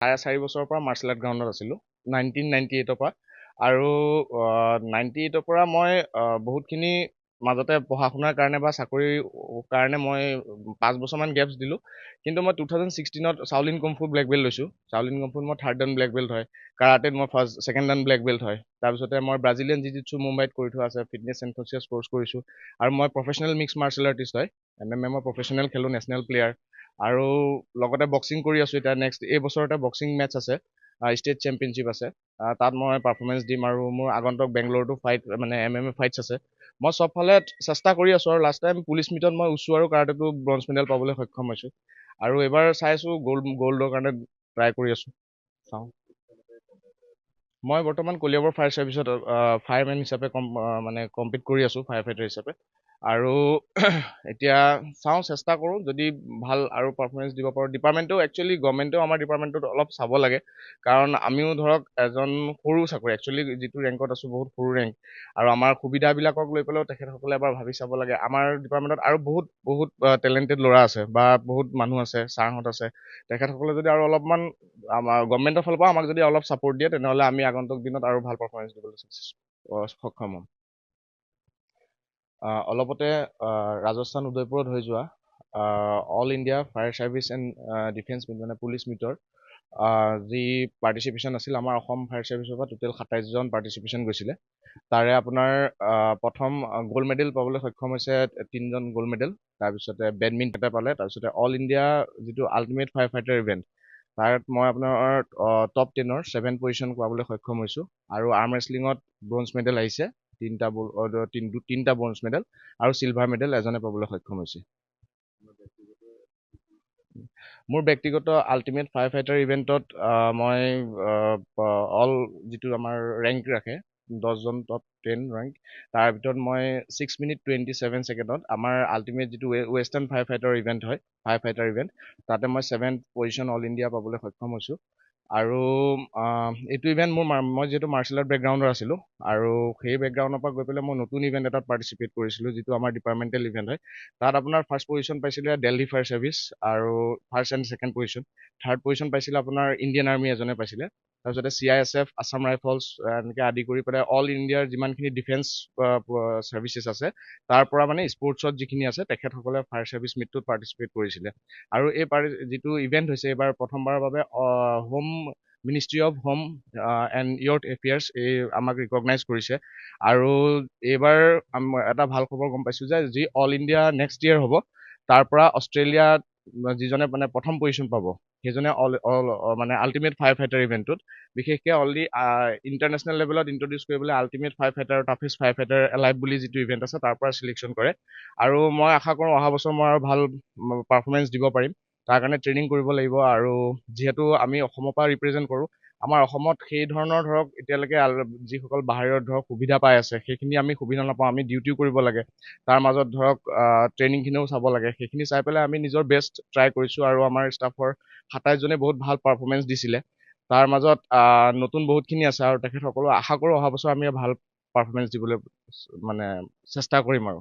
4.5 বছৰৰ পৰা marshal art গ্ৰাউণ্ডত আছিলোঁ 1998 পৰা আৰু 98 পৰা মই বহুতখিনি মাজতে পঢ়া শুনাৰ কাৰণে বা চাকৰিৰ কাৰণে মই 5 বছৰমান গেপছ দিলোঁ কিন্তু মই 2016ত চাউলিন কুমফু ব্লেক বেল্ট লৈছোঁ চাউলিন কুমফুত মই 3rd ডান ব্লেক বেল্ট হয় কাৰাটেত মই ছেকেণ্ড ডান ব্লেক বেল্ট হয় তাৰপিছতে মই ব্ৰাজিলিয়ান জিজিটছু মুম্বাইত কৰি থোৱা আছে ফিটনেছ এণ্ড কনচিয়াছ কৰ্চ কৰিছোঁ আৰু মই প্ৰফেচনেল মিক্স মাৰ্চেল আৰ্টিষ্ট হয় MMA মই প্ৰফেচনেল খেলোঁ নেশ্যনেল প্লেয়াৰ আৰু লগতে বক্সিং কৰি আছোঁ এতিয়া নেক্সট এই বছৰতে বক্সিং মেটচ আছে ষ্টেট চেম্পিয়নশ্বিপ আছে তাত মই পাৰফৰ্মেঞ্চ দিম আৰু মোৰ আগন্তুক বেংগলোৰতো ফাইট মানে MMA ফাইটছ আছে মই চবফালে চেষ্টা কৰি আছোঁ আৰু লাষ্ট টাইম পুলিচ মিটত মই উছু আৰু কাৰাটেতো ব্ৰঞ্জ মেডেল পাবলৈ সক্ষম হৈছোঁ আৰু এইবাৰ চাইছোঁ গ'ল্ডৰ কাৰণে ট্ৰাই কৰি আছোঁ চাওঁ মই বৰ্তমান কলিয়াবৰ ফায়াৰ ছাৰ্ভিচত ফায়াৰমেন হিচাপে মানে কম্পিট কৰি আছোঁ ফায়াৰ ফাইটাৰ হিচাপে আৰু এতিয়া চাওঁ চেষ্টা কৰোঁ যদি ভাল আৰু পাৰফৰ্মেঞ্চ দিব পাৰোঁ ডিপাৰ্টমেণ্টেও একচুৱেলি গভৰ্ণমেণ্টেও আমাৰ ডিপাৰ্টমেণ্টত অলপ চাব লাগে কাৰণ আমিও ধৰক এজন সৰু চাকৰি একচুৱেলি যিটো ৰেংকত আছোঁ বহুত সৰু ৰেংক আৰু আমাৰ সুবিধাবিলাকক লৈ পেলাইও তেখেতসকলে এবাৰ ভাবি চাব লাগে আমাৰ ডিপাৰ্টমেণ্টত আৰু বহুত টেলেণ্টেড ল'ৰা আছে বা বহুত মানুহ আছে ছাৰহঁত আছে তেখেতসকলে যদি আৰু অলপমান আমাৰ গভৰ্ণমেণ্টৰ ফালৰ পৰা আমাক যদি অলপ ছাপোৰ্ট দিয়ে তেনেহ'লে আমি আগন্তুক দিনত আৰু ভাল পাৰফৰ্মেঞ্চ দিবলৈ সক্ষম হ'ম অলপতে ৰাজস্থান উদয়পুৰত হৈ যোৱা all India fire service and defence meet মানে পুলিচ মিটৰ যি পাৰ্টিচিপেশ্যন আছিল আমাৰ অসম ফায়াৰ ছাৰ্ভিচৰ পৰা টোটেল 27জন পাৰ্টিচিপেশ্যন গৈছিলে তাৰে আপোনাৰ প্ৰথম গ'ল্ড মেডেল পাবলৈ সক্ষম হৈছে 3জন গ'ল্ড মেডেল তাৰপিছতে বেডমিণ্টনতে পালে তাৰপিছতে অল ইণ্ডিয়া যিটো আল্টিমেট ফায়াৰ ফাইটাৰ ইভেণ্ট তাত মই আপোনাৰ টপ 10ৰ 7 পজিশ্যন পাবলৈ সক্ষম হৈছোঁ আৰু আৰ্ম ৰেচলিঙত ব্ৰঞ্জ মেডেল আহিছে তিনিটা ব্ৰঞ্জ মেডেল আৰু চিলভাৰ মেডেল এজনে পাবলৈ সক্ষম হৈছে মোৰ ব্যক্তিগত আল্টিমেট ফায়াৰ ফাইটাৰ ইভেণ্টত মই অল যিটো আমাৰ ৰেংক ৰাখে 10জন টপ 10 ৰেংক তাৰ ভিতৰত মই 6 মিনিট 27 ছেকেণ্ডত আমাৰ আল্টিমেট যিটো ৱেষ্টাৰ্ণ ফায়াৰ ফাইটাৰ ইভেণ্ট হয় ফায়াৰ ফাইটাৰ ইভেণ্ট তাতে মই 7th পজিশ্যন অল ইণ্ডিয়া পাবলৈ সক্ষম হৈছোঁ আৰু এইটো ইভেণ্ট মই যিহেতু মাৰ্চেল আৰ্ট বেকগ্ৰাউণ্ডৰ আছিলোঁ আৰু সেই বেকগ্ৰাউণ্ডৰ পৰা গৈ পেলাই মই নতুন ইভেণ্ট এটাত পাৰ্টিচিপেট কৰিছিলোঁ যিটো আমাৰ ডিপাৰ্টমেণ্টেল ইভেণ্ট হয় তাত আপোনাৰ ফাৰ্ষ্ট পজিশ্যন পাইছিলে দেলহি ফায়াৰ ছাৰ্ভিচ আৰু first and second position third position পাইছিলে আপোনাৰ ইণ্ডিয়ান আৰ্মি এজনে পাইছিলে তাৰপিছতে CISF আছাম ৰাইফলছ এনেকৈ আদি কৰি পেলাই অল ইণ্ডিয়াৰ যিমানখিনি ডিফেন্স ছাৰ্ভিচেছ আছে তাৰ পৰা মানে স্পৰ্টছত যিখিনি আছে তেখেতসকলে ফায়াৰ ছাৰ্ভিচ মিটটোত পাৰ্টিচিপেট কৰিছিলে আৰু এই যিটো ইভেণ্ট হৈছে এইবাৰ প্ৰথমবাৰৰ বাবে home ministry of home and youth affairs এই আমাক ৰিকগনাইজ কৰিছে আৰু এইবাৰ এটা ভাল খবৰ গম পাইছোঁ যে যি অল ইণ্ডিয়া নেক্সট ইয়েৰ হ'ব তাৰ পৰা অষ্ট্ৰেলিয়াত যিজনে মানে প্ৰথম পজিশ্যন পাব সেইজনে মানে আল্টিমেট ফায়াৰ ফাইটাৰ ইভেণ্টটোত বিশেষকৈ অলৰেডি ইণ্টাৰনেশ্যনেল লেভেলত ইণ্ট্ৰডিউচ কৰিবলৈ ultimate fire fighter toughest fire fighter alive বুলি যিটো ইভেণ্ট আছে তাৰ পৰা চিলেকশ্যন কৰে আৰু মই আশা কৰোঁ অহা বছৰ মই আৰু ভাল পাৰফৰ্মেঞ্চ দিব পাৰিম তাৰ কাৰণে ট্ৰেইনিং কৰিব লাগিব আৰু যিহেতু আমি অসমৰ পৰা ৰিপ্ৰেজেণ্ট কৰোঁ আমাৰ অসমত সেই ধৰণৰ ধৰক এতিয়ালৈকে যিসকল বাহিৰত ধৰক সুবিধা পাই আছে সেইখিনি আমি সুবিধা নাপাওঁ আমি ডিউটিও কৰিব লাগে তাৰ মাজত ধৰক ট্ৰেইনিংখিনিও চাব লাগে সেইখিনি চাই পেলাই আমি নিজৰ বেষ্ট ট্ৰাই কৰিছোঁ আৰু আমাৰ ষ্টাফৰ 27জনে বহুত ভাল পাৰফৰ্মেঞ্চ দিছিলে তাৰ মাজত নতুন বহুতখিনি আছে আৰু তেখেতসকলো আশা কৰোঁ অহা বছৰ আমি ভাল পাৰফৰ্মেঞ্চ দিবলৈ মানে চেষ্টা কৰিম আৰু